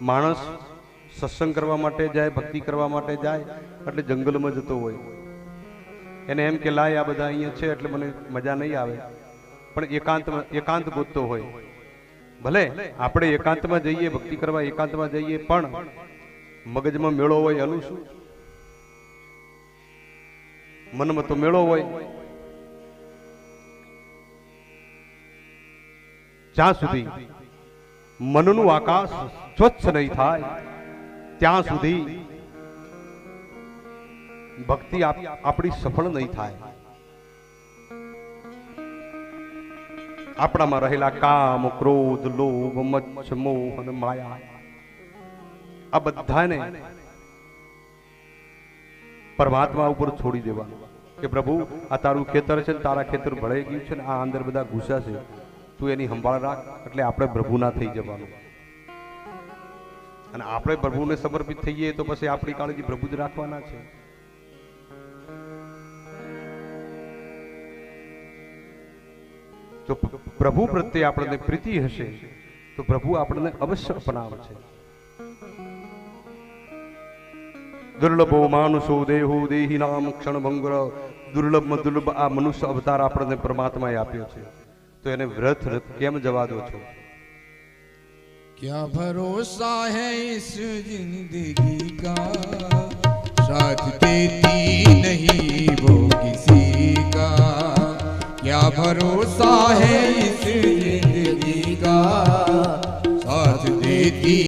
માણસ સત્સંગ કરવા માટે જાય, ભક્તિ કરવા માટે જાય એટલે જંગલમાં જતો હોય, એને એમ કે લાય આ બધા અહીંયા છે એટલે મને મજા નહીં આવે, પણ એકાંત ગોતતો હોય. ભલે આપણે એકાંતમાં જઈએ, ભક્તિ કરવા એકાંતમાં જઈએ, પણ મગજમાં મેળો હોય એનું શું? મનમાં તો મેળો હોય. જ્યાં સુધી મનનું આકાશ સ્વચ્છ નહીં થાય ત્યાં સુધી ભક્તિ આપણી સફળ નહીં થાય. આપણામાં રહેલા કામ, ક્રોધ, લોભ, મચ્છ, મોહ અને માયા, આ બધાને પરમાત્મા ઉપર છોડી દેવાનું કે પ્રભુ આ તારું ખેતર છે, તારા ખેતર ભળાઈ ગયું છે ને આ અંદર બધા ગુસ્સા છે, તું એની સંભાળ રાખ. એટલે આપણે પ્રભુના થઈ જવાનું. અને આપણે પ્રભુને સમર્પિત થઈએ તો પછી આપણી કાળજી પ્રભુ જ રાખવાના છે. જો પ્રભુ પ્રત્યે આપણને પ્રીતિ હશે તો પ્રભુ આપણને અવશ્ય અપનાવશે. દુર્લભો માનુષો દેહો દેહી નામ ક્ષણ ભંગુર. દુર્લભમાં દુર્લભ આ મનુષ્ય અવતાર આપણને પરમાત્માએ આપ્યો છે, તો એને વ્રત કેમ જવા દો છો? क्या भरोसा है इस जिंदगी का, साथ देती नहीं वो किसी का. क्या भरोसा है इस जिंदगी का, साथ देती